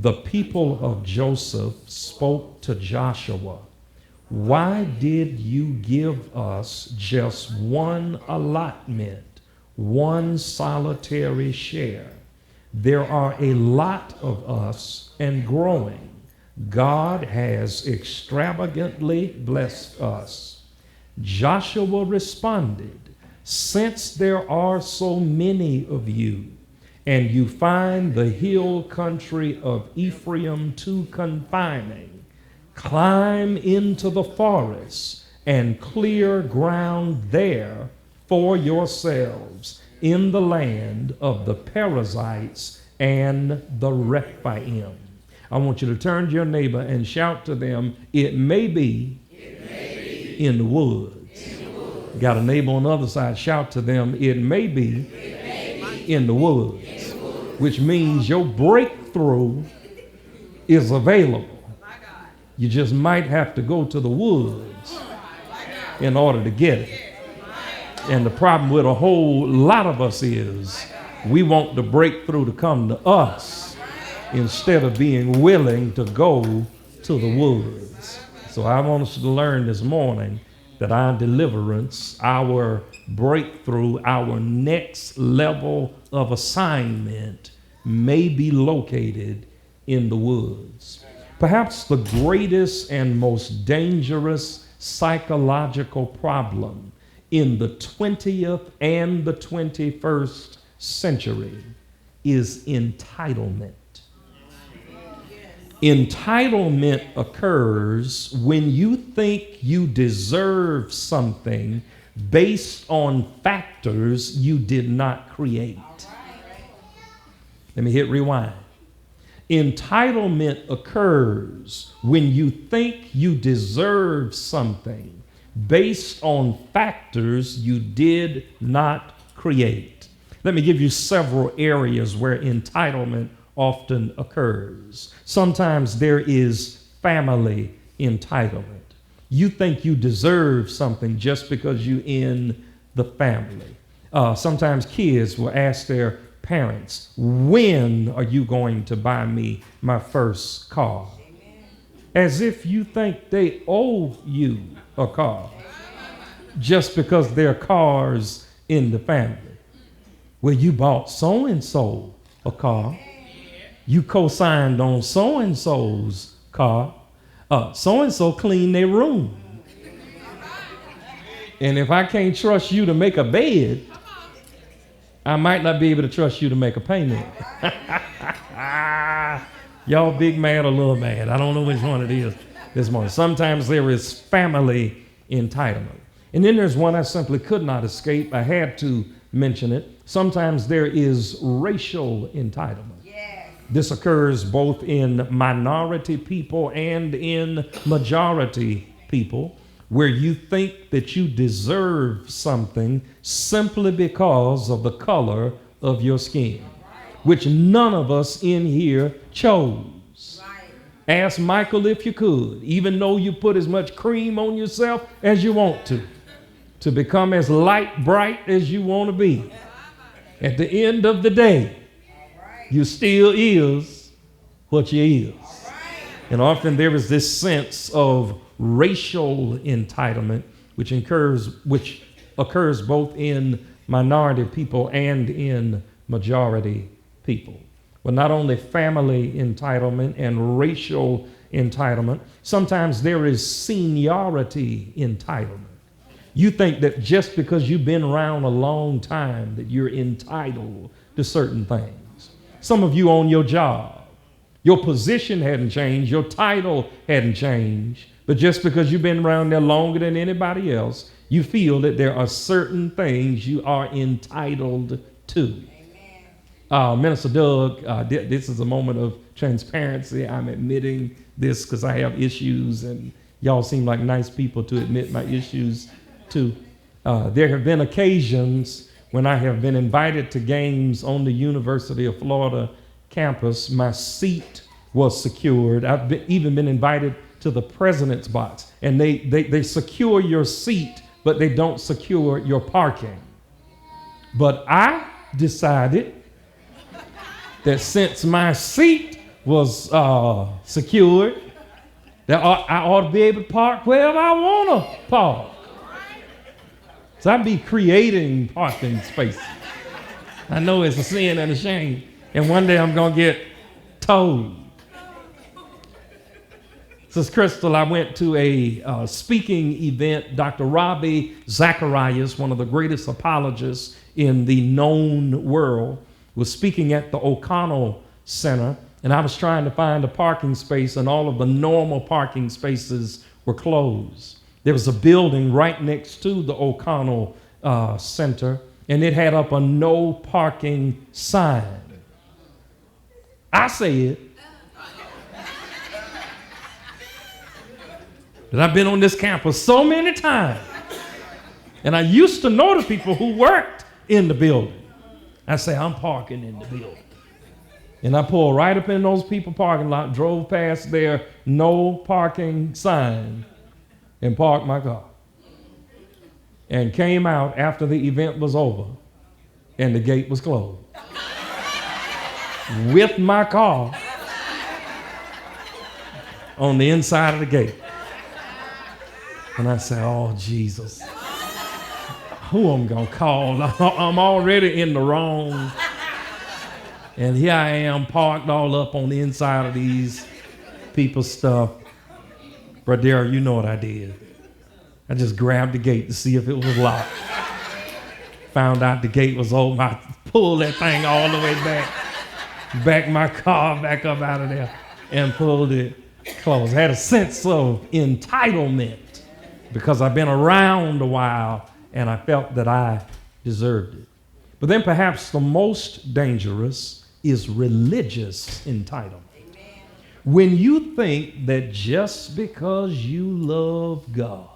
the people of Joseph spoke to Joshua, "Why did you give us just one allotment, one solitary share? There are a lot of us and growing. God has extravagantly blessed us." Joshua responded, "Since there are so many of you, and you find the hill country of Ephraim too confining, climb into the forest and clear ground there for yourselves in the land of the Perizzites and the Rephaim." I want you to turn to your neighbor and shout to them, "It may be, in the woods." Got a neighbor on the other side, shout to them, "It may be, in the woods," which means your breakthrough is available. You just might have to go to the woods in order to get it. And the problem with a whole lot of us is we want the breakthrough to come to us instead of being willing to go to the woods. So I want us to learn this morning that our deliverance, our breakthrough, our next level of assignment may be located in the woods. Perhaps the greatest and most dangerous psychological problem in the 20th and the 21st century is entitlement. Entitlement occurs when you think you deserve something based on factors you did not create. Let me hit rewind. Entitlement occurs when you think you deserve something based on factors you did not create. Let me give you several areas where entitlement often occurs. Sometimes there is family entitlement. You think you deserve something just because you're in the family. Sometimes kids will ask their parents, "When are you going to buy me my first car?" As if you think they owe you a car just because there are cars in the family. Well, you bought so-and-so a car. You co-signed on so-and-so's car. So-and-so cleaned their room. And if I can't trust you to make a bed, I might not be able to trust you to make a payment. Y'all big mad or little mad? I don't know which one it is this morning. Sometimes there is family entitlement. And then there's one I simply could not escape. I had to mention it. Sometimes there is racial entitlement. This occurs both in minority people and in majority people, where you think that you deserve something simply because of the color of your skin, which none of us in here chose. Ask Michael if you could, even though you put as much cream on yourself as you want to become as light bright as you want to be. At the end of the day, you still is what you is. And often there is this sense of racial entitlement, which occurs both in minority people and in majority people. But not only family entitlement and racial entitlement, sometimes there is seniority entitlement. You think that just because you've been around a long time that you're entitled to certain things. Some of you on your job, your position hadn't changed, your title hadn't changed, but just because you've been around there longer than anybody else, you feel that there are certain things you are entitled to. Minister Doug, this is a moment of transparency. I'm admitting this because I have issues, and y'all seem like nice people to admit my issues to. There have been occasions when I have been invited to games on the University of Florida campus. My seat was secured. I've even been invited to the president's box, and they secure your seat, but they don't secure your parking. But I decided that since my seat was secured. That I ought to be able to park wherever I want to park. So I'd be creating parking spaces. I know it's a sin and a shame. And one day I'm going to get towed. Sister Crystal, I went to a speaking event. Dr. Ravi Zacharias, one of the greatest apologists in the known world, was speaking at the O'Connell Center. And I was trying to find a parking space, and all of the normal parking spaces were closed. There was a building right next to the O'Connell Center, and it had up a no parking sign. I said, that I've been on this campus so many times, and I used to know the people who worked in the building. I say, I'm parking in the building. And I pulled right up in those people parking lot, drove past their no parking sign, and parked my car. And came out after the event was over, and the gate was closed. With my car on the inside of the gate. And I said, oh, Jesus, who I'm going to call? I'm already in the wrong. And here I am parked all up on the inside of these people's stuff. Brother Darrell, you know what I did. I just grabbed the gate to see if it was locked. Found out the gate was open. I pulled that thing all the way back my car back up out of there and pulled it closed. I had a sense of entitlement because I've been around a while and I felt that I deserved it. But then perhaps the most dangerous is religious entitlement. Amen. When you think that just because you love God,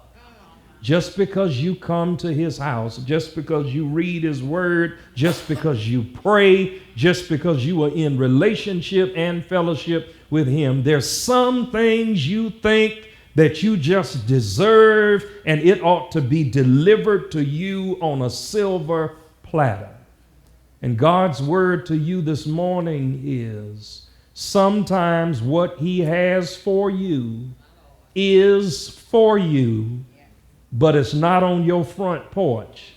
just because you come to his house, just because you read his word, just because you pray, just because you are in relationship and fellowship with him, there's some things you think that you just deserve and it ought to be delivered to you on a silver platter. And God's word to you this morning is sometimes what he has for you is for you, but it's not on your front porch.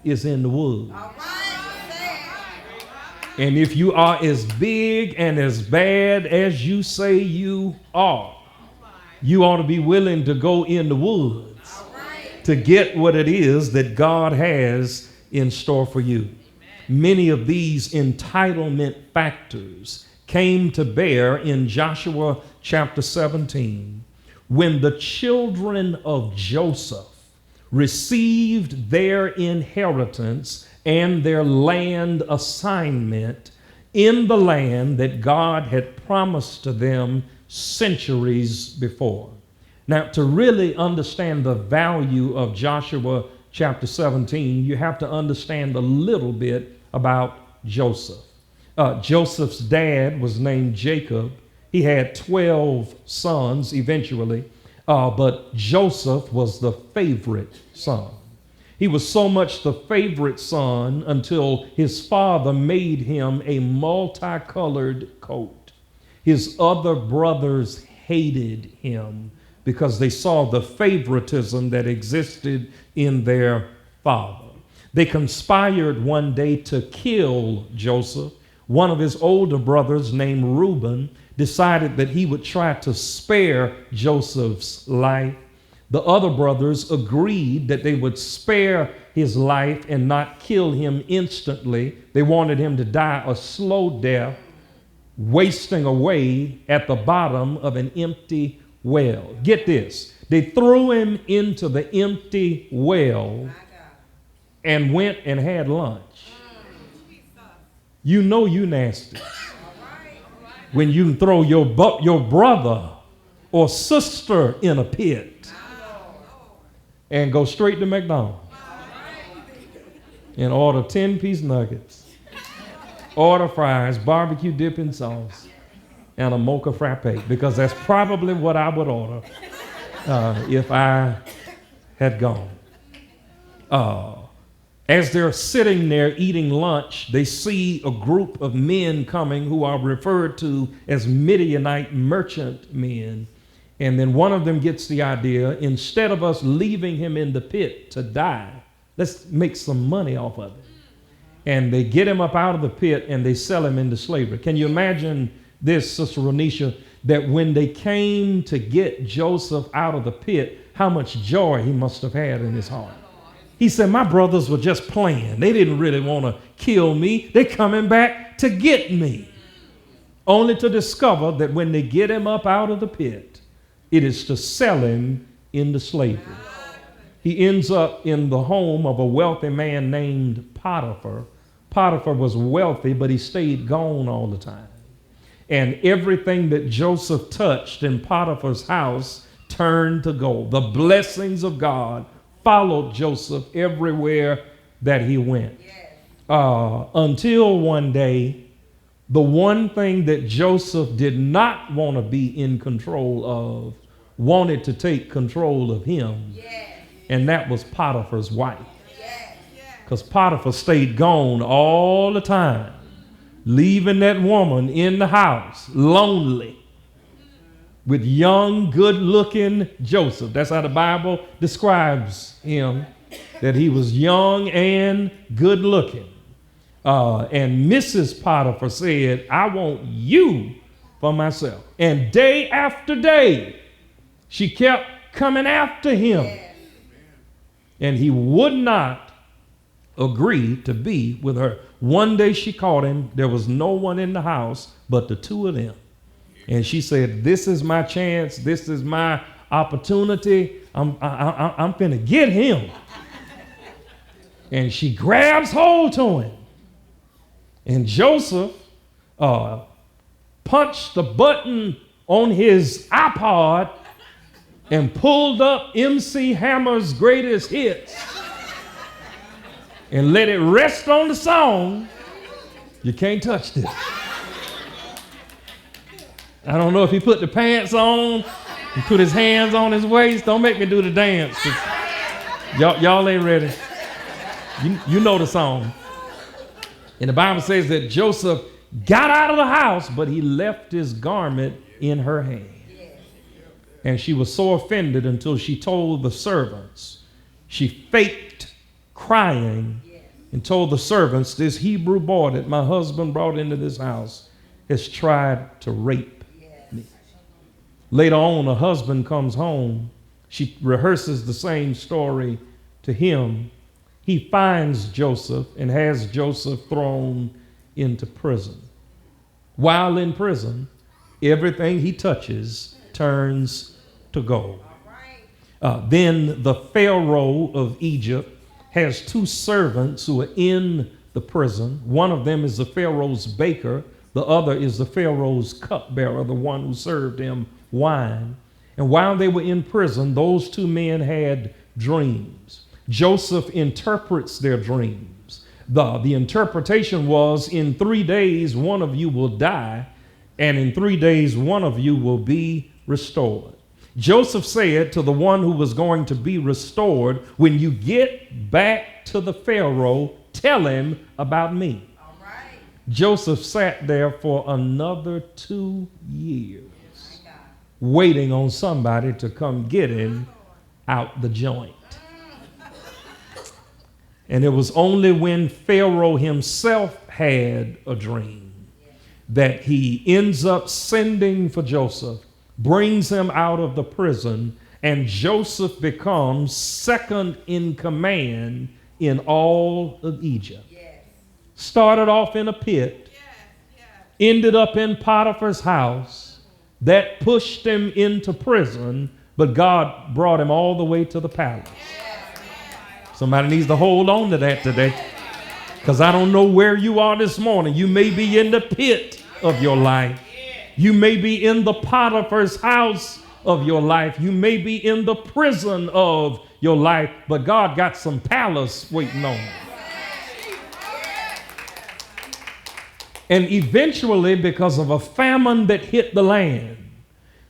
It's in the woods. And if you are as big and as bad as you say you are, you ought to be willing to go in the woods to get what it is that God has in store for you. Many of these entitlement factors came to bear in Joshua chapter 17 when the children of Joseph received their inheritance and their land assignment in the land that God had promised to them centuries before. Now, to really understand the value of Joshua chapter 17, you have to understand a little bit about Joseph. Joseph's dad was named Jacob. He had 12 sons eventually, but Joseph was the favorite son. He was so much the favorite son until his father made him a multicolored coat. His other brothers hated him because they saw the favoritism that existed in their father. They conspired one day to kill Joseph. One of his older brothers, named Reuben, decided that he would try to spare Joseph's life. The other brothers agreed that they would spare his life and not kill him instantly. They wanted him to die a slow death, wasting away at the bottom of an empty well. Get this. They threw him into the empty well and went and had lunch. You know you nasty when you can throw your brother or sister in a pit and go straight to McDonald's and order 10-piece nuggets, order fries, barbecue dipping sauce, and a mocha frappe, because that's probably what I would order if I had gone. As they're sitting there eating lunch, they see a group of men coming who are referred to as Midianite merchant men. And then one of them gets the idea, instead of us leaving him in the pit to die, let's make some money off of it. And they get him up out of the pit and they sell him into slavery. Can you imagine this, Sister Ronisha, that when they came to get Joseph out of the pit, how much joy he must have had in his heart. He said, my brothers were just playing. They didn't really want to kill me. They're coming back to get me. Only to discover that when they get him up out of the pit, it is to sell him into slavery. He ends up in the home of a wealthy man named Potiphar. Potiphar was wealthy, but he stayed gone all the time. And everything that Joseph touched in Potiphar's house turned to gold. The blessings of God followed Joseph everywhere that he went. Until one day, the one thing that Joseph did not want to be in control of wanted to take control of him. And that was Potiphar's wife. Because Potiphar stayed gone all the time, leaving that woman in the house, lonely, with young, good-looking Joseph. That's how the Bible describes him, that he was young and good-looking. And Mrs. Potiphar said, I want you for myself. And day after day, she kept coming after him. And he would not agree to be with her. One day she caught him. There was no one in the house but the two of them. And she said, this is my chance. This is my opportunity. I'm finna get him. And she grabs hold to him. And Joseph punched the button on his iPod and pulled up MC Hammer's greatest hits and let it rest on the song, You Can't Touch This. I don't know if he put the pants on and put his hands on his waist. Don't make me do the dance. Y'all ain't ready. You know the song. And the Bible says that Joseph got out of the house, but he left his garment in her hand. And she was so offended until she told the servants. She faked crying and told the servants, this Hebrew boy that my husband brought into this house has tried to rape me. Later on, her husband comes home. She rehearses the same story to him. He finds Joseph and has Joseph thrown into prison. While in prison, everything he touches turns to gold. Then the Pharaoh of Egypt has two servants who are in the prison. One of them is the Pharaoh's baker. The other is the Pharaoh's cupbearer, the one who served him wine. And while they were in prison, those two men had dreams. Joseph interprets their dreams. The interpretation was, in 3 days, one of you will die, and in 3 days, one of you will be restored. Joseph said to the one who was going to be restored, when you get back to the Pharaoh, tell him about me. All right. Joseph sat there for another 2 years, waiting on somebody to come get him out the joint. And it was only when Pharaoh himself had a dream that he ends up sending for Joseph, brings him out of the prison, and Joseph becomes second in command in all of Egypt. Yes. Started off in a pit, ended up in Potiphar's house. That pushed him into prison, but God brought him all the way to the palace. Somebody needs to hold on to that today, because I don't know where you are this morning. You may be in the pit of your life. You may be in the Potiphar's house of your life. You may be in the prison of your life, but God got some palace waiting on you. And eventually, because of a famine that hit the land,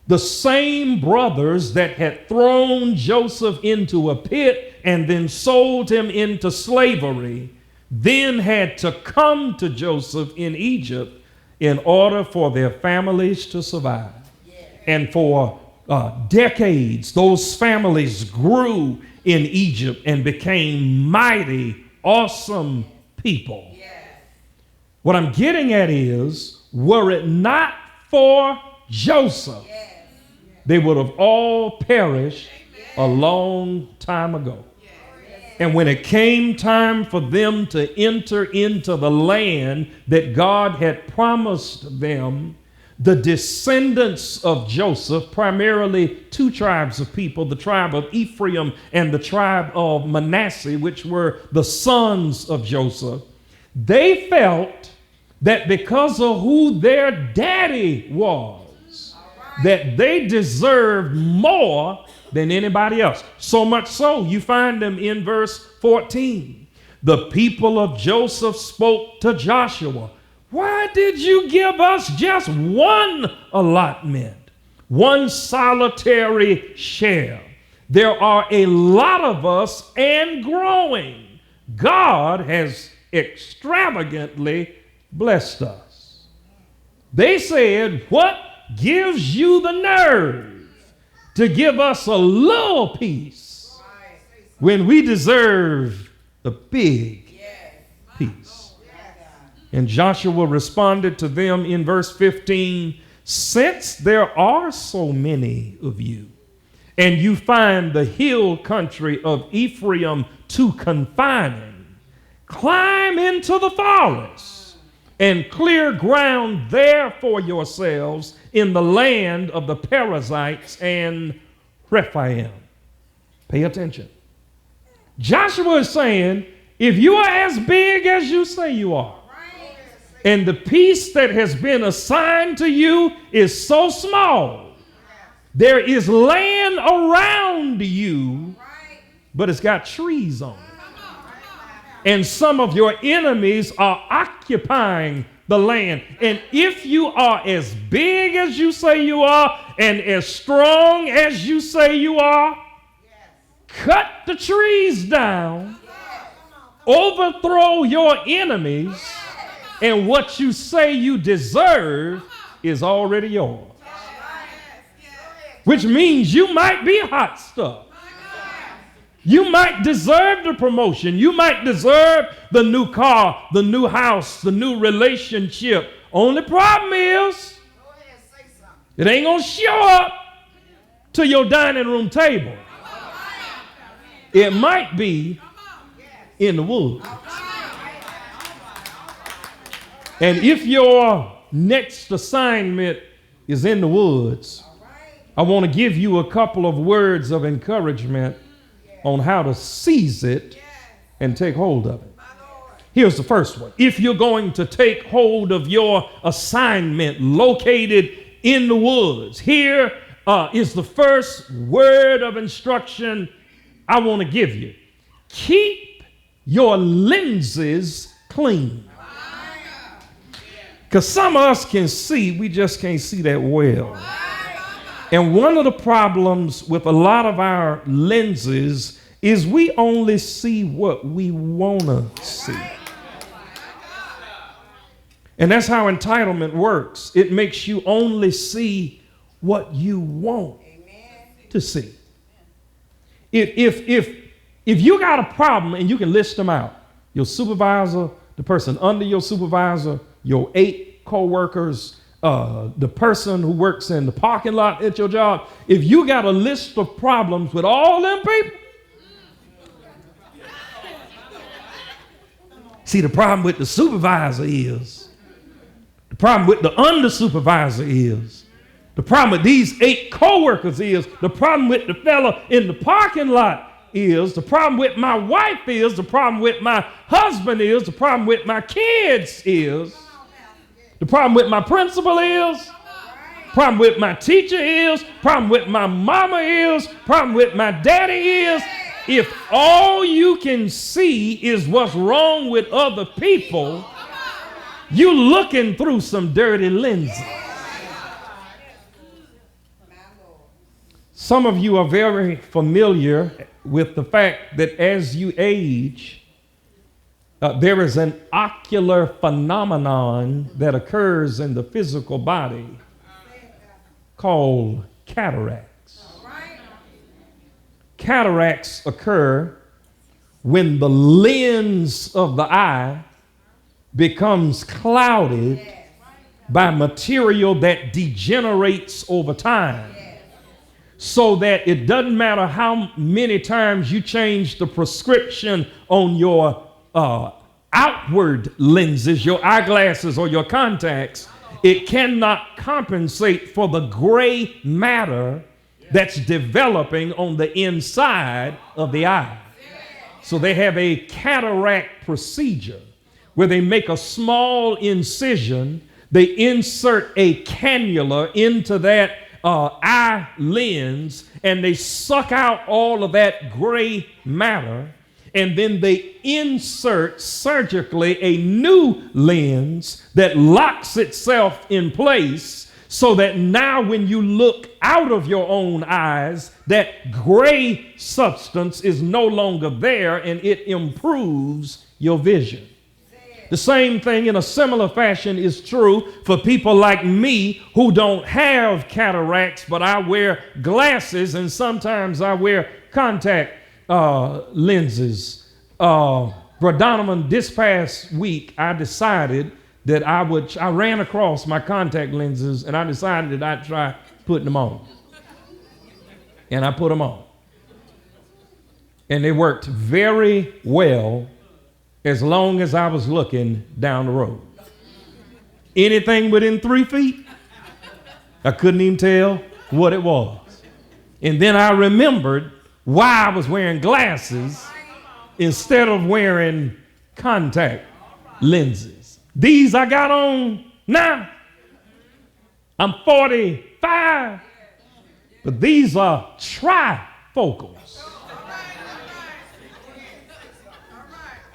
The same brothers that had thrown Joseph into a pit and then sold him into slavery then had to come to Joseph in Egypt in order for their families to survive. And for decades, those families grew in Egypt and became mighty, awesome people. What I'm getting at is, were it not for Joseph, they would have all perished a long time ago. And when it came time for them to enter into the land that God had promised them, the descendants of Joseph, primarily two tribes of people, the tribe of Ephraim and the tribe of Manasseh, which were the sons of Joseph, they felt that because of who their daddy was, that they deserved more than anybody else. So much so, you find them in verse 14. The people of Joseph spoke to Joshua. Why did you give us just one allotment, one solitary share? There are a lot of us and growing. God has extravagantly blessed us. They said, what gives you the nerve to give us a little piece when we deserve the big piece? And Joshua responded to them in verse 15, since there are so many of you, and you find the hill country of Ephraim too confining, climb into the forest and clear ground there for yourselves in the land of the Perizzites and Rephaim. Pay attention. Joshua is saying, if you are as big as you say you are, and the piece that has been assigned to you is so small, there is land around you, but it's got trees on it. And some of your enemies are occupying the land. And if you are as big as you say you are and as strong as you say you are, cut the trees down, overthrow your enemies, and what you say you deserve is already yours. Which means you might be hot stuff. You might deserve the promotion. You might deserve the new car, the new house, the new relationship. Only problem is, it ain't gonna show up to your dining room table. It might be in the woods. And if your next assignment is in the woods, I want to give you a couple of words of encouragement on how to seize it and take hold of it. Here's the first one. If you're going to take hold of your assignment located in the woods, here is the first word of instruction I want to give you. Keep your lenses clean. Because some of us can see, we just can't see that well. And one of the problems with a lot of our lenses is we only see what we want to see. And that's how entitlement works. It makes you only see what you want to see. If you got a problem and you can list them out, your supervisor, the person under your supervisor, your 8 co-workers, the person who works in the parking lot at your job, if you got a list of problems with all them people, see, the problem with the supervisor is, the problem with the under supervisor is, the problem with these 8 co-workers is, the problem with the fella in the parking lot is, the problem with my wife is, the problem with my husband is, the problem with my kids is, the problem with my principal is, problem with my teacher is, problem with my mama is, problem with my daddy is. If all you can see is what's wrong with other people, you looking through some dirty lenses. Some of you are very familiar with the fact that as you age, there is an ocular phenomenon that occurs in the physical body called cataracts. Cataracts occur when the lens of the eye becomes clouded by material that degenerates over time, so that it doesn't matter how many times you change the prescription on your outward lenses, your eyeglasses or your contacts, it cannot compensate for the gray matter that's developing on the inside of the eye. So they have a cataract procedure where they make a small incision, they insert a cannula into that eye lens, and they suck out all of that gray matter, and then they insert surgically a new lens that locks itself in place, so that now when you look out of your own eyes, that gray substance is no longer there, and it improves your vision. The same thing in a similar fashion is true for people like me who don't have cataracts, but I wear glasses and sometimes I wear contact lenses. Brother Donovan, this past week I decided that I ran across my contact lenses and I decided that I'd try putting them on. And I put them on. And they worked very well as long as I was looking down the road. Anything within 3 feet, I couldn't even tell what it was. And then I remembered why I was wearing glasses instead of wearing contact lenses. These I got on now. I'm 45, but these are trifocals.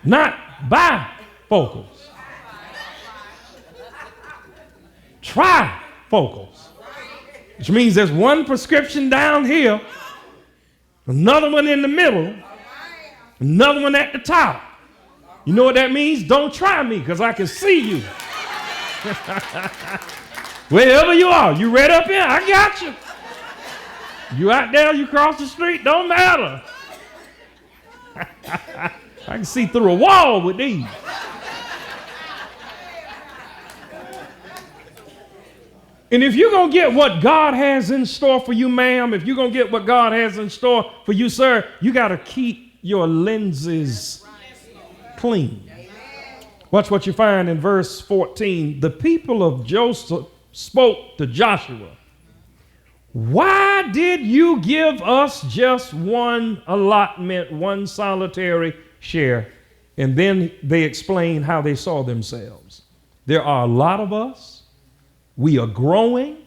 Not bifocals. Trifocals. Which means there's one prescription down here, another one in the middle, another one at the top. You know what that means? Don't try me, because I can see you. Wherever you are, you right up here, I got you. You out there, you cross the street, don't matter. I can see through a wall with these. And if you're going to get what God has in store for you, ma'am, if you're going to get what God has in store for you, sir, you got to keep your lenses clean. Watch what you find in verse 14. The people of Joseph spoke to Joshua. Why did you give us just one allotment, one solitary share? And then they explain how they saw themselves. There are a lot of us. We are growing,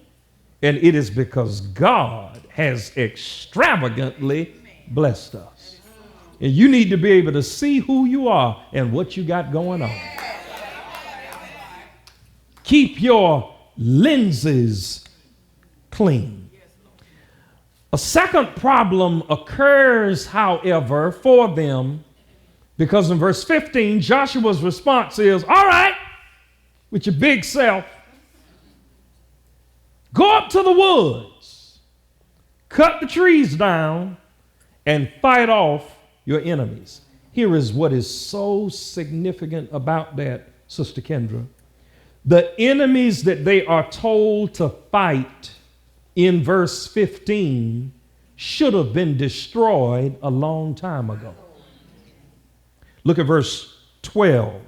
and it is because God has extravagantly blessed us. And you need to be able to see who you are and what you got going on. Keep your lenses clean. A second problem occurs, however, for them, because in verse 15, Joshua's response is, all right, with your big self, go up to the woods, cut the trees down, and fight off your enemies. Here is what is so significant about that, Sister Kendra. The enemies that they are told to fight in verse 15 should have been destroyed a long time ago. Look at verse 12.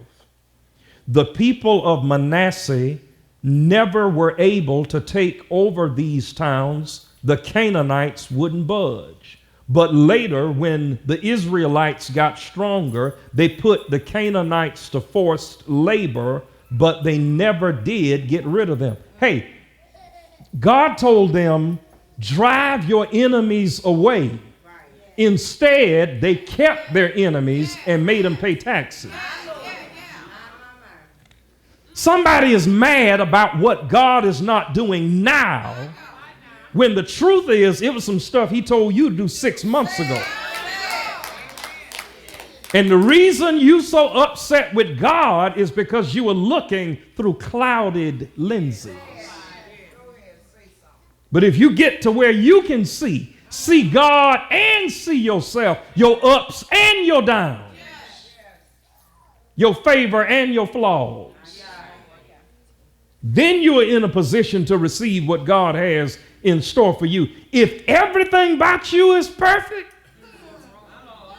The people of Manasseh never were able to take over these towns. The Canaanites wouldn't budge. But later, when the Israelites got stronger, they put the Canaanites to forced labor, but they never did get rid of them. Hey, God told them, drive your enemies away. Instead, they kept their enemies and made them pay taxes. Somebody is mad about what God is not doing now, when the truth is it was some stuff he told you to do 6 months ago. And the reason you so upset with God is because you were looking through clouded lenses. But if you get to where you can see God and see yourself, your ups and your downs, your favor and your flaws, then you are in a position to receive what God has in store for you. If everything about you is perfect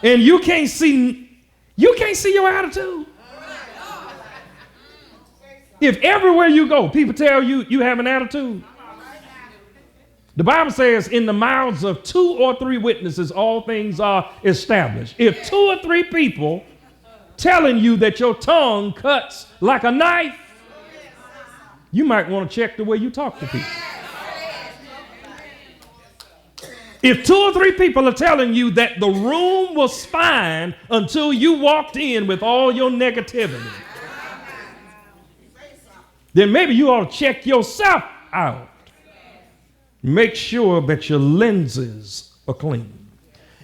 and you can't see your attitude. If everywhere you go, people tell you you have an attitude. The Bible says in the mouths of 2 or 3 witnesses, all things are established. If 2 or 3 people telling you that your tongue cuts like a knife, you might want to check the way you talk to people. If 2 or 3 people are telling you that the room was fine until you walked in with all your negativity, then maybe you ought to check yourself out. Make sure that your lenses are clean.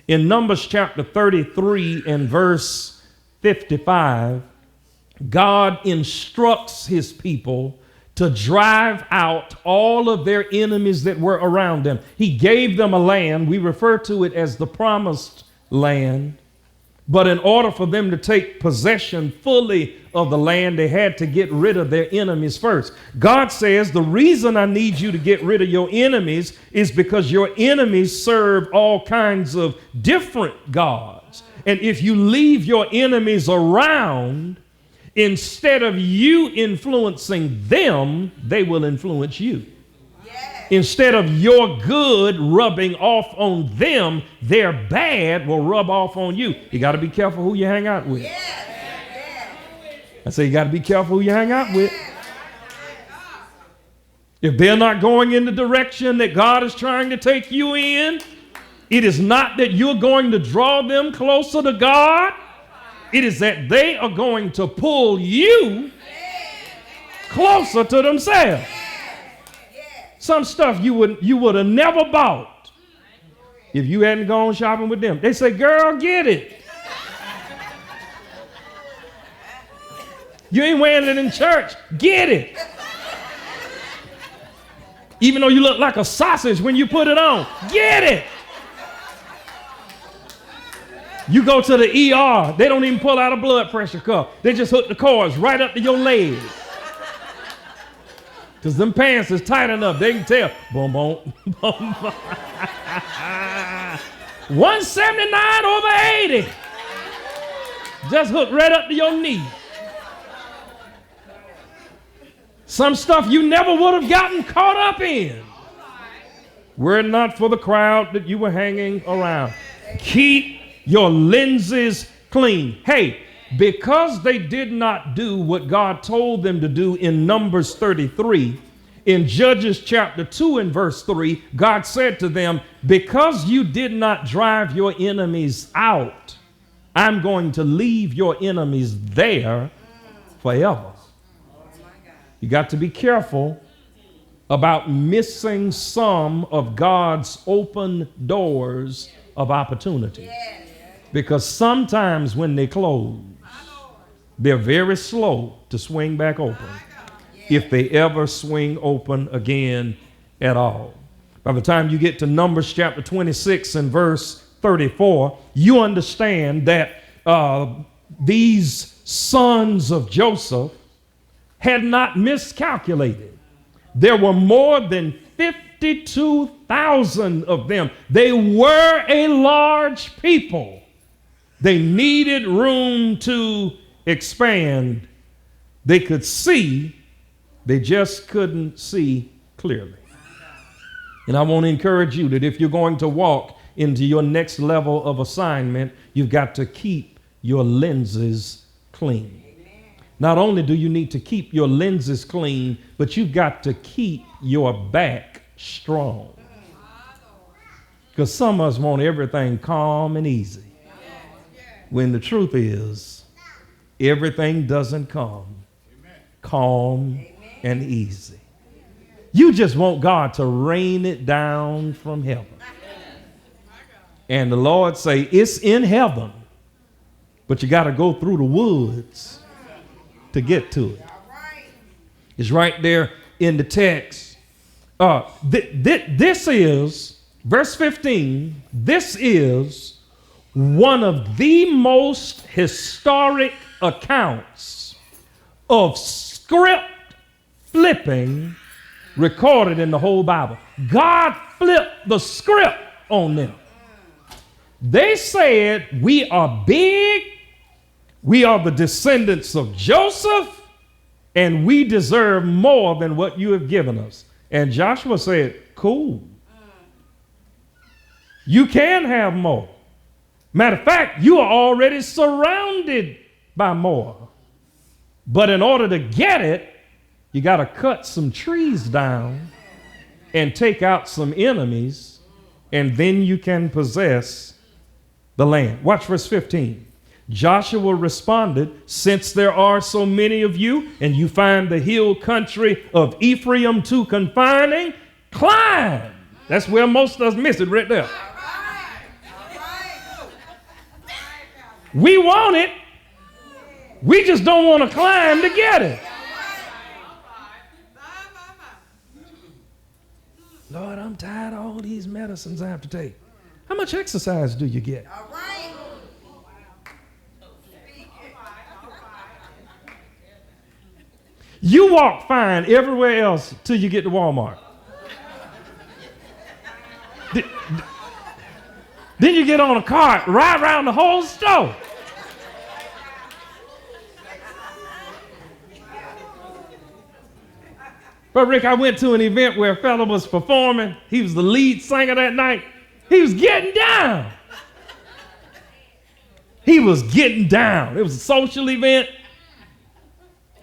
In Numbers chapter 33 and verse 55, God instructs his people to drive out all of their enemies that were around them. He gave them a land. We refer to it as the promised land. But in order for them to take possession fully of the land, they had to get rid of their enemies first. God says, the reason I need you to get rid of your enemies is because your enemies serve all kinds of different gods. And if you leave your enemies around, instead of you influencing them, they will influence you. Instead of your good rubbing off on them, their bad will rub off on you. You got to be careful who you hang out with. I say you got to be careful who you hang out with. If they're not going in the direction that God is trying to take you in, it is not that you're going to draw them closer to God. It is that they are going to pull you closer to themselves. Some stuff you would have never bought if you hadn't gone shopping with them. They say, girl, get it. You ain't wearing it in church. Get it. Even though you look like a sausage when you put it on. Get it. You go to the ER, they don't even pull out a blood pressure cuff. They just hook the cords right up to your leg. Because them pants is tight enough, they can tell. Boom, boom, boom, boom. 179 over 80. Just hook right up to your knee. Some stuff you never would have gotten caught up in were it not for the crowd that you were hanging around. Keep your lenses clean. Hey, because they did not do what God told them to do in Numbers 33, in Judges chapter 2 and verse 3, God said to them, because you did not drive your enemies out, I'm going to leave your enemies there forever. You got to be careful about missing some of God's open doors of opportunity. Because sometimes when they close, they're very slow to swing back open, if they ever swing open again at all. By the time you get to Numbers chapter 26 and verse 34, you understand that these sons of Joseph had not miscalculated. There were more than 52,000 of them. They were a large people. They needed room to expand. They could see, they just couldn't see clearly. And I want to encourage you that if you're going to walk into your next level of assignment, you've got to keep your lenses clean. Not only do you need to keep your lenses clean, but you've got to keep your back strong. Because some of us want everything calm and easy, when the truth is, everything doesn't come calm and easy. You just want God to rain it down from heaven. And the Lord say, it's in heaven, but you got to go through the woods to get to it. It's right there in the text. This is, verse 15, this is one of the most historic accounts of script flipping recorded in the whole Bible. God flipped the script on them. They said, we are big, we are the descendants of Joseph, and we deserve more than what you have given us. And Joshua said, cool. You can have more. Matter of fact, you are already surrounded by more. But in order to get it, you got to cut some trees down and take out some enemies, and then you can possess the land. Watch verse 15. Joshua responded, since there are so many of you and you find the hill country of Ephraim too confining, climb. That's where most of us miss it right there. We want it. We just don't want to climb to get it. Lord, I'm tired of all these medicines I have to take. How much exercise do you get? You walk fine everywhere else till you get to Walmart. Then you get on a cart, ride around the whole store. But Rick, I went to an event where a fellow was performing. He was the lead singer that night. He was getting down. He was getting down. It was a social event.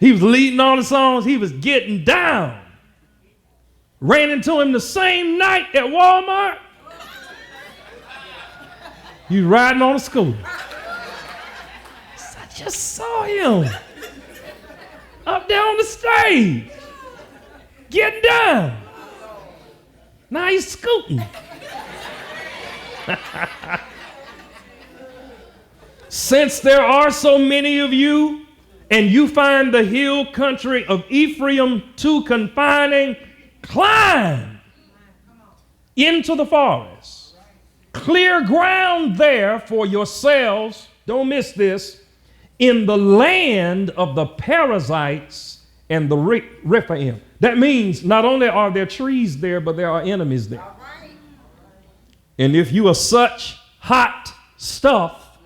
He was leading all the songs. He was getting down. Ran into him the same night at Walmart. He was riding on a scooter. I just saw him up there on the stage, getting down. Now he's scooting. Since there are so many of you, and you find the hill country of Ephraim too confining, climb into the forest. Clear ground there for yourselves, don't miss this, in the land of the Perizzites and the Rephaim. That means not only are there trees there, but there are enemies there. And if you are such hot stuff,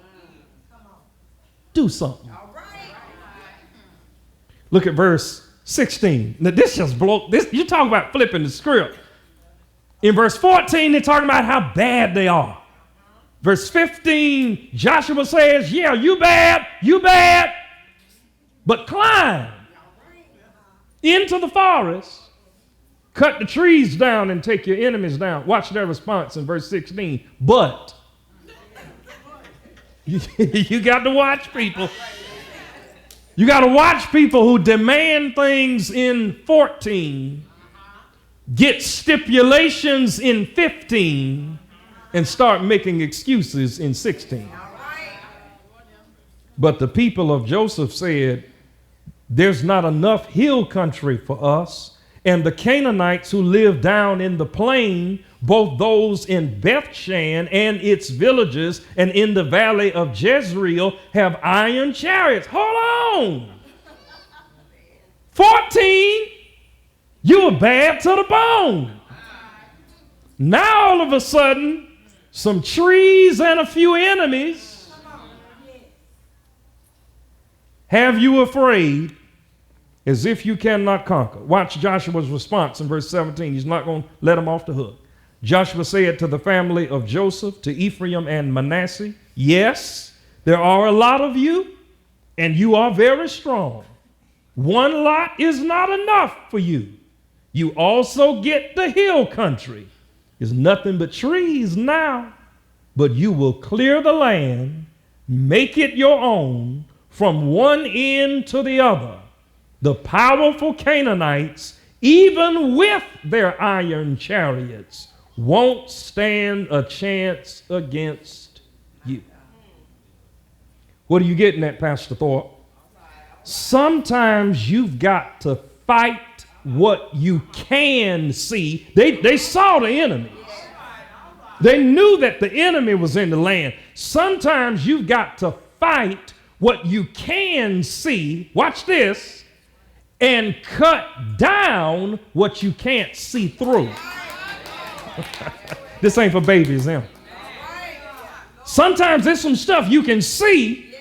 do something. Look at verse 16. Now this just blows. You talk about flipping the script. In verse 14, they're talking about how bad they are. Verse 15, Joshua says, yeah, you bad, but climb into the forest, cut the trees down and take your enemies down. Watch their response in verse 16. But you got to watch people. You got to watch people who demand things in 14, get stipulations in 15, and start making excuses in 16. But the people of Joseph said, there's not enough hill country for us, and the Canaanites who live down in the plain, both those in Bethshan and its villages and in the valley of Jezreel, have iron chariots. Hold on. 14, you were bad to the bone. Now all of a sudden, some trees and a few enemies have you afraid as if you cannot conquer. Watch Joshua's response in verse 17. He's not going to let them off the hook. Joshua said to the family of Joseph, to Ephraim and Manasseh, yes, there are a lot of you, and you are very strong. One lot is not enough for you. You also get the hill country. It's nothing but trees now, but you will clear the land, make it your own from one end to the other. The powerful Canaanites even with their iron chariots, won't stand a chance against you. What are you getting at, Pastor Thorpe? Sometimes you've got to fight what you can see. They saw the enemies. They knew that the enemy was in the land. Sometimes you've got to fight what you can see. Watch this. And cut down what you can't see through. This ain't for babies, them. Sometimes there's some stuff you can see,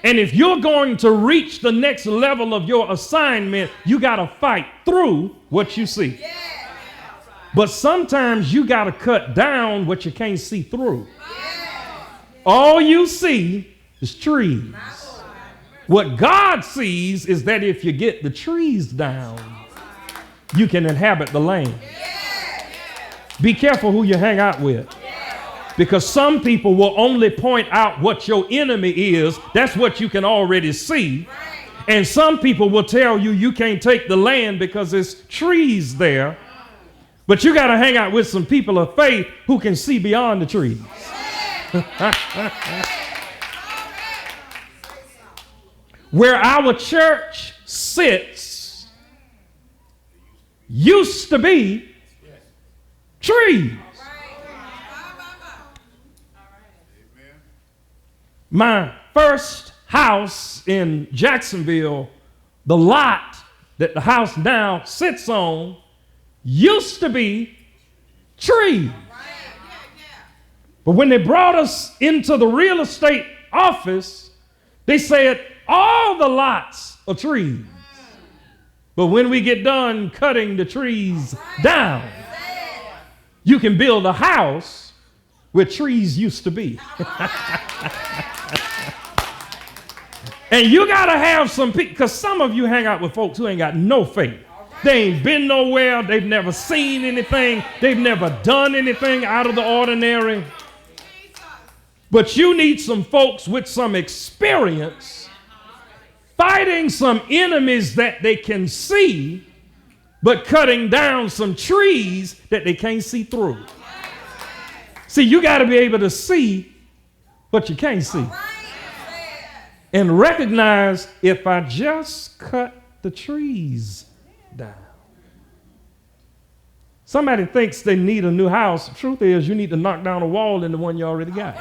and if you're going to reach the next level of your assignment, you got to fight through what you see. But sometimes you got to cut down what you can't see through. All you see is trees. What God sees is that if you get the trees down, you can inhabit the land. Be careful who you hang out with, because some people will only point out what your enemy is. That's what you can already see. And some people will tell you you can't take the land because there's trees there. But you got to hang out with some people of faith who can see beyond the trees. Where our church sits used to be trees. My first house in Jacksonville, the lot that the house now sits on used to be trees. But when they brought us into the real estate office, they said all the lots are trees. But when we get done cutting the trees down, you can build a house where trees used to be. And you got to have some people, because some of you hang out with folks who ain't got no faith. They ain't been nowhere. They've never seen anything. They've never done anything out of the ordinary. But you need some folks with some experience fighting some enemies that they can see, but cutting down some trees that they can't see through. See, you got to be able to see what you can't see. And recognize, if I just cut the trees down. Somebody thinks they need a new house. The truth is, you need to knock down a wall in the one you already got.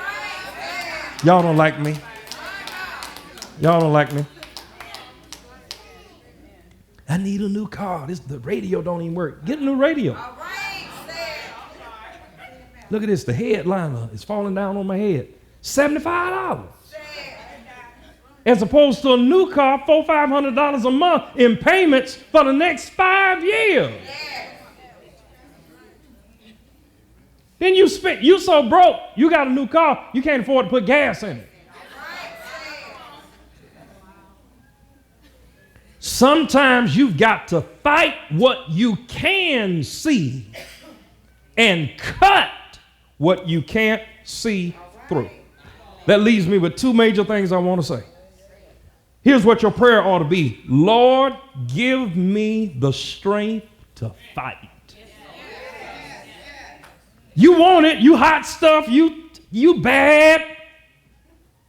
Y'all don't like me. Y'all don't like me. I need a new car. The radio don't even work. Get a new radio. Look at this. The headliner is falling down on my head. $75. As opposed to a new car, $400-500 a month in payments for the next 5 years. Then you so broke, you got a new car, you can't afford to put gas in it. Sometimes you've got to fight what you can see and cut what you can't see through. That leaves me with two major things I want to say. Here's what your prayer ought to be. Lord, give me the strength to fight. You want it. You hot stuff. You bad.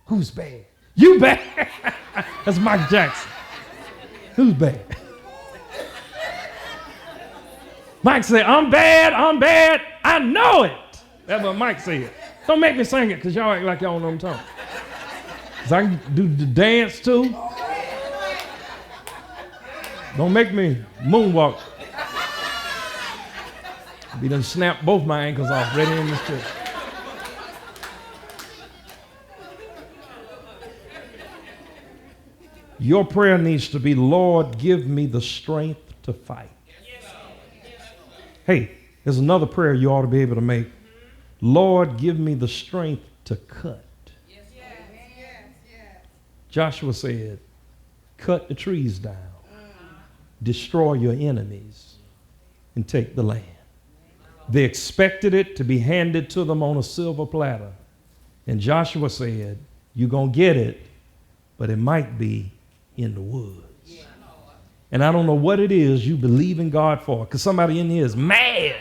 Who's bad? You bad. That's Mike Jackson. Who's bad? Mike said, I'm bad. I know it. That's what Mike said. Don't make me sing it, because y'all act like y'all know what I'm talking about. So I can do the dance too. Don't make me moonwalk. Be done snap both my ankles off ready in this church. Your prayer needs to be, Lord, give me the strength to fight. Hey, there's another prayer you ought to be able to make. Lord, give me the strength to cut. Joshua said, cut the trees down, destroy your enemies, and take the land. They expected it to be handed to them on a silver platter. And Joshua said, you're going to get it, but it might be in the woods. And I don't know what it is you believe in God for, because somebody in here is mad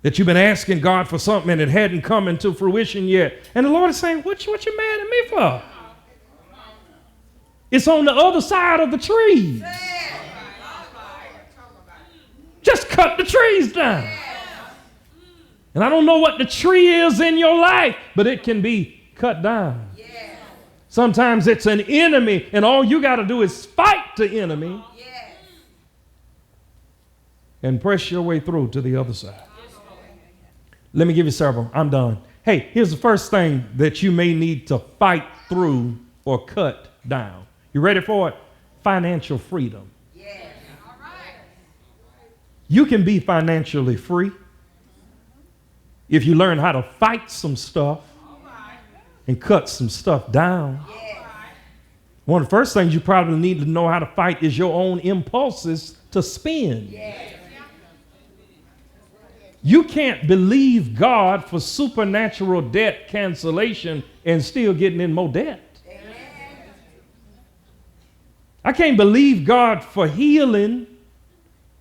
that you've been asking God for something and it hadn't come into fruition yet. And the Lord is saying, what you mad at me for? It's on the other side of the trees. Just cut the trees down. And I don't know what the tree is in your life, but it can be cut down. Sometimes it's an enemy, and all you got to do is fight the enemy and press your way through to the other side. Let me give you several. I'm done. Hey, here's the first thing that you may need to fight through or cut down. You ready for it? Financial freedom. You can be financially free if you learn how to fight some stuff and cut some stuff down. One of the first things you probably need to know how to fight is your own impulses to spend. You can't believe God for supernatural debt cancellation and still getting in more debt. I can't believe God for healing,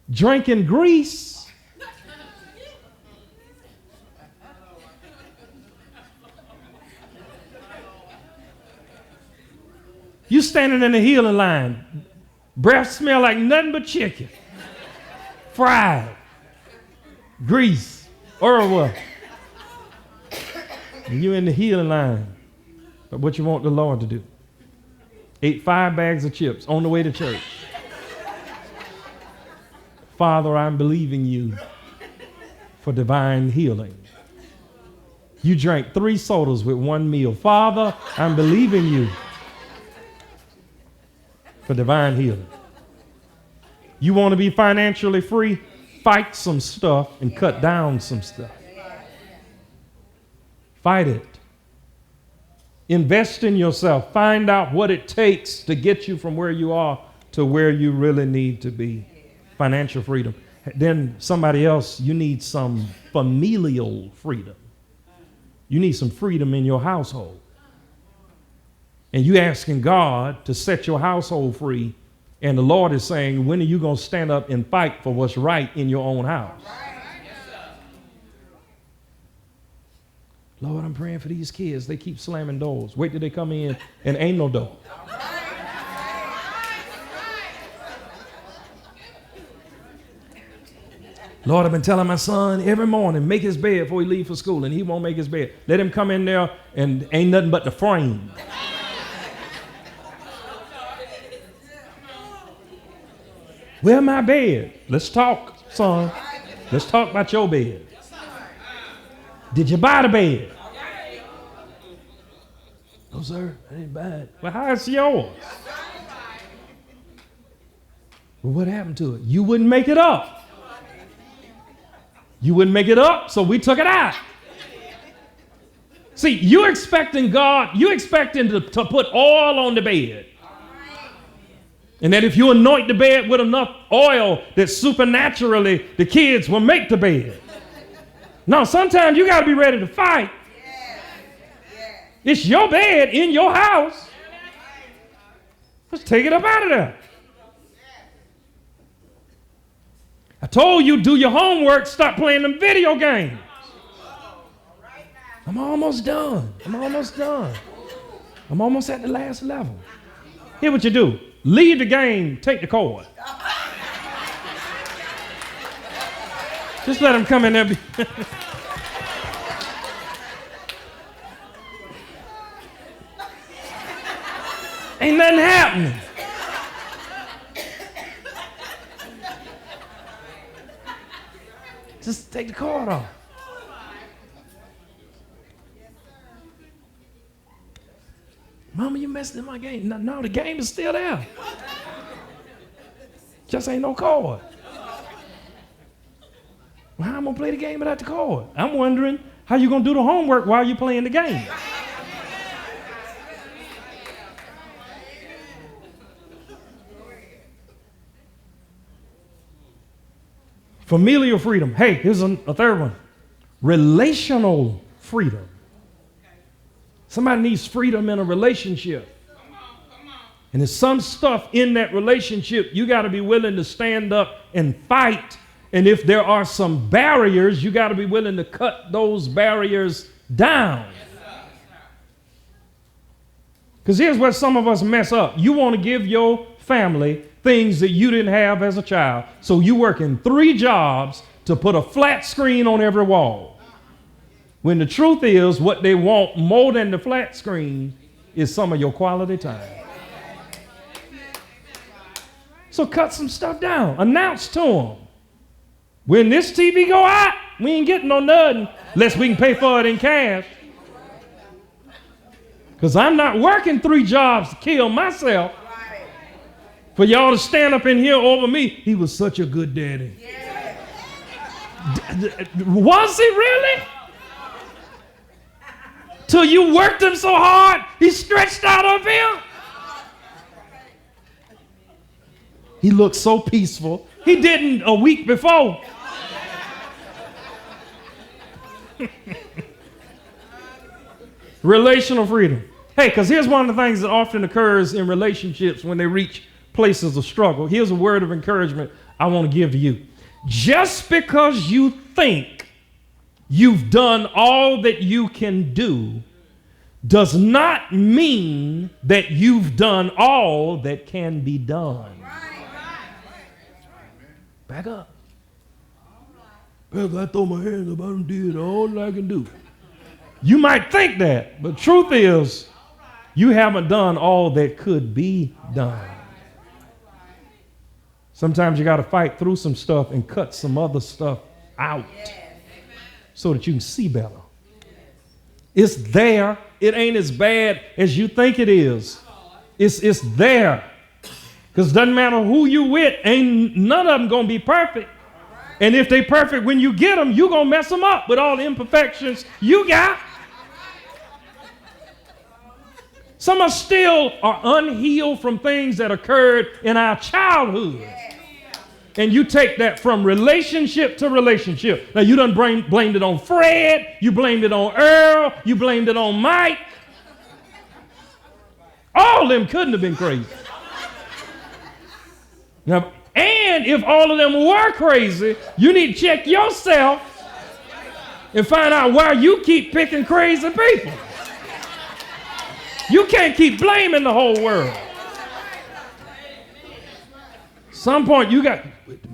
drinking grease, you standing in the healing line, breath smell like nothing but chicken, fried, grease, or what? And you in the healing line, but what you want the Lord to do? Ate 5 bags of chips on the way to church. Father, I'm believing you for divine healing. You drank 3 sodas with 1 meal. Father, I'm believing you for divine healing. You want to be financially free? Fight some stuff and cut down some stuff. Fight it. Invest in yourself. Find out what it takes to get you from where you are to where you really need to be. Financial freedom. Then somebody else, you need some familial freedom. You need some freedom in your household. And you asking God to set your household free. And the Lord is saying, when are you going to stand up and fight for what's right in your own house? Lord, I'm praying for these kids. They keep slamming doors. Wait till they come in and ain't no door. Lord, I've been telling my son every morning, make his bed before he leaves for school, and he won't make his bed. Let him come in there and ain't nothing but the frame. Where's my bed? Let's talk, son. Let's talk about your bed. Did you buy the bed? No, sir, I didn't buy it. Well, how is yours? Well, what happened to it? You wouldn't make it up. You wouldn't make it up, so we took it out. See, you expecting God, you expecting to put oil on the bed. And that if you anoint the bed with enough oil, that supernaturally the kids will make the bed. No, sometimes you got to be ready to fight. It's your bed in your house. Let's take it up out of there. I told you, do your homework, stop playing them video games. I'm almost done. I'm almost done. I'm almost at the last level. Here's what you do. Leave the game, take the cord. Just let them come in there. Ain't nothing happening. Just take the cord off. Mama, you messed in my game. No, the game is still there. Just ain't no cord. Well, how am I going to play the game without the cord? I'm wondering how you going to do the homework while you're playing the game. Familial freedom. Hey, here's a third one. Relational freedom. Somebody needs freedom in a relationship. And there's some stuff in that relationship you got to be willing to stand up and fight. And if there are some barriers, you got to be willing to cut those barriers down. Because here's where some of us mess up. You want to give your family things that you didn't have as a child. So you working 3 jobs to put a flat screen on every wall. When the truth is, what they want more than the flat screen is some of your quality time. So cut some stuff down. Announce to them, when this TV go out, we ain't getting no nothing unless we can pay for it in cash. Because I'm not working 3 jobs to kill myself for y'all to stand up in here over me. He was such a good daddy. Was he really? Till you worked him so hard, he stretched out of him. He looked so peaceful. He didn't a week before. Relational freedom. Hey, because here's one of the things that often occurs in relationships when they reach places of struggle. Here's a word of encouragement I want to give to you. Just because you think you've done all that you can do does not mean that you've done all that can be done. Back up. I throw my hands up. I done did all that I can do. You might think that, but truth is, you haven't done all that could be done. Sometimes you got to fight through some stuff and cut some other stuff out so that you can see better. It's there. It ain't as bad as you think it is. It's there. Because it doesn't matter who you with, ain't none of them going to be perfect. And if they perfect when you get them, you're going to mess them up with all the imperfections you got. Some of us still are unhealed from things that occurred in our childhood. And you take that from relationship to relationship. Now, you done blamed it on Fred. You blamed it on Earl. You blamed it on Mike. All of them couldn't have been crazy. Now, and if all of them were crazy, you need to check yourself and find out why you keep picking crazy people. You can't keep blaming the whole world. Some point you got,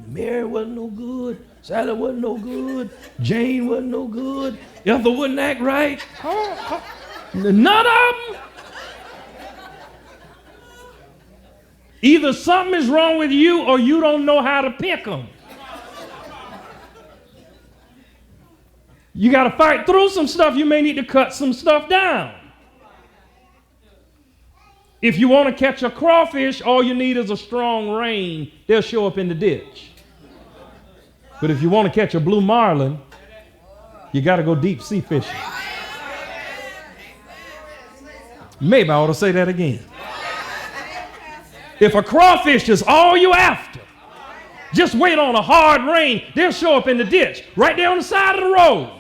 Mary wasn't no good, Sally wasn't no good, Jane wasn't no good, Ethel wouldn't act right. None of them. Either something is wrong with you or you don't know how to pick them. You got to fight through some stuff. You may need to cut some stuff down. If you want to catch a crawfish, all you need is a strong rain. They'll show up in the ditch. But if you want to catch a blue marlin, you got to go deep sea fishing. Maybe I ought to say that again. If a crawfish is all you after, just wait on a hard rain. They'll show up in the ditch right there on the side of the road.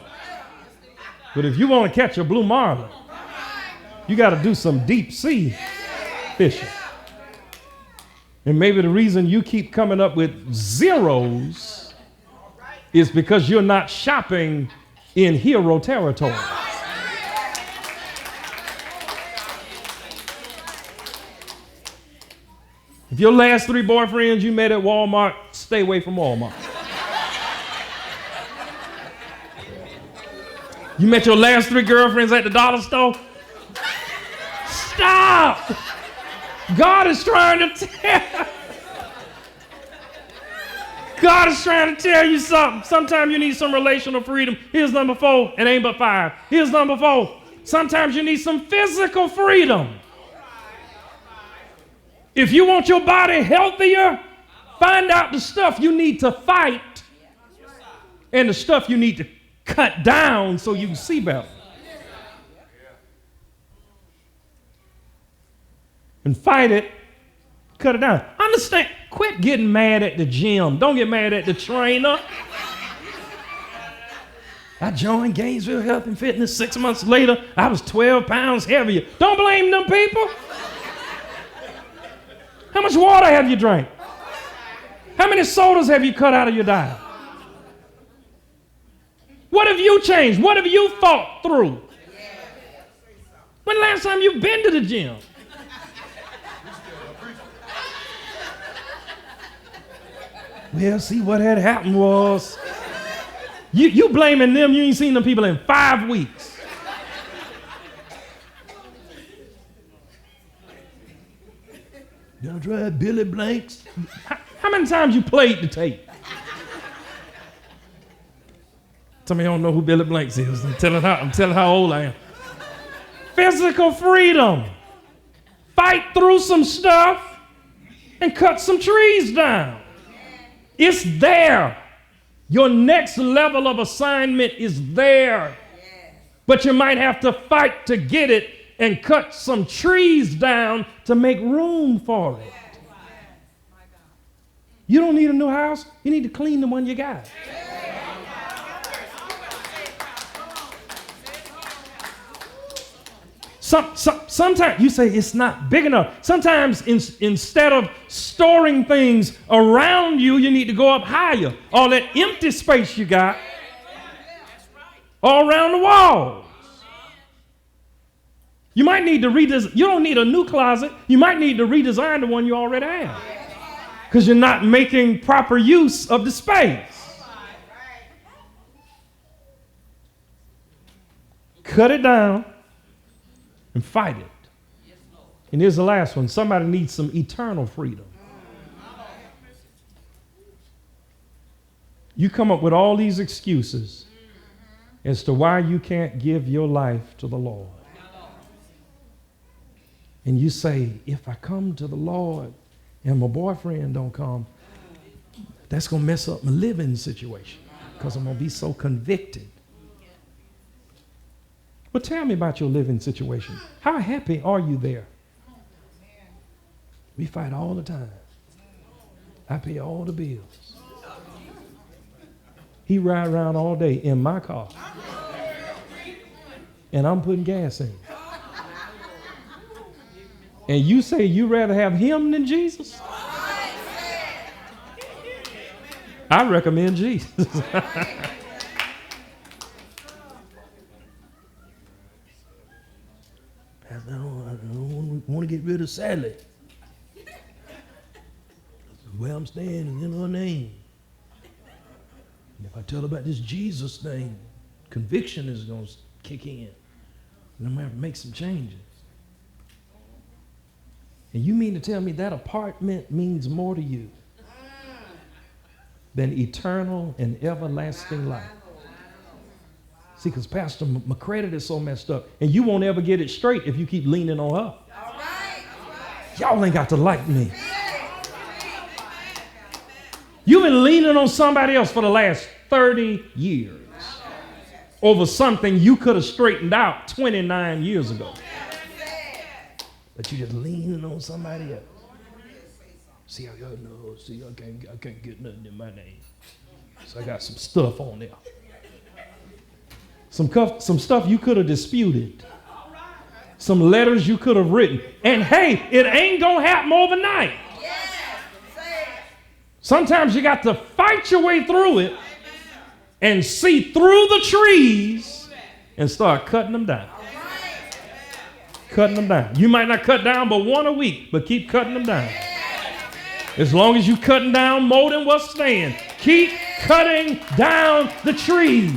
But if you want to catch a blue marlin, you got to do some deep sea fishing. And maybe the reason you keep coming up with zeros is because you're not shopping in hero territory. If your last 3 boyfriends you met at Walmart, stay away from Walmart. You met your last 3 girlfriends at the dollar store? Stop! God is trying to tell you something. Sometimes you need some relational freedom. Here's number 4. It ain't but 5. Here's number 4. Sometimes you need some physical freedom. If you want your body healthier, find out the stuff you need to fight and the stuff you need to cut down so you can see better. And fight it, cut it down. Understand, quit getting mad at the gym. Don't get mad at the trainer. I joined Gainesville Health and Fitness. 6 months later, I was 12 pounds heavier. Don't blame them people. How much water have you drank? How many sodas have you cut out of your diet? What have you changed? What have you thought through? When the last time you've been to the gym? Well, see, what had happened was, you blaming them, you ain't seen them people in 5 weeks. You ever tried Billy Blanks? How many times you played the tape? Some of you don't know who Billy Blanks is. I'm telling how old I am. Physical freedom. Fight through some stuff and cut some trees down. It's there. Your next level of assignment is there. But you might have to fight to get it and cut some trees down to make room for it. You don't need a new house. You need to clean the one you got. Sometimes you say it's not big enough. Sometimes instead of storing things around you, you need to go up higher. All that empty space you got all around the walls. You might need to redesign. You don't need a new closet. You might need to redesign the one you already have because you're not making proper use of the space. Cut it down and fight it. And here's the last one. Somebody needs some eternal freedom. You come up with all these excuses as to why you can't give your life to the Lord. And you say, if I come to the Lord and my boyfriend don't come, that's going to mess up my living situation because I'm going to be so convicted. But tell me about your living situation. How happy are you there? We fight all the time. I pay all the bills. He ride around all day in my car. And I'm putting gas in. And you say you'd rather have him than Jesus? I recommend Jesus. I don't want to get rid of Sally. Where I'm staying is in her name. And if I tell her about this Jesus thing, conviction is going to kick in. And I'm going to have to make some changes. And you mean to tell me that apartment means more to you than eternal and everlasting life? See, because Pastor, my credit is so messed up, and you won't ever get it straight if you keep leaning on her. Y'all ain't got to like me. You've been leaning on somebody else for the last 30 years over something you could have straightened out 29 years ago. But you're just leaning on somebody else. See, I can't get nothing in my name. So I got some stuff on there. Some stuff you could have disputed. Some letters you could have written. And hey, it ain't going to happen overnight. Sometimes you got to fight your way through it and see through the trees and start cutting them down. Cutting them down. You might not cut down but one a week, but keep cutting them down. As long as you're cutting down more than what's staying, keep cutting down the trees.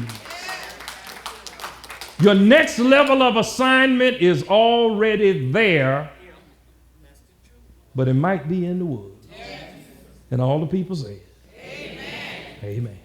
Your next level of assignment is already there, but it might be in the woods. And all the people say, Amen. Amen.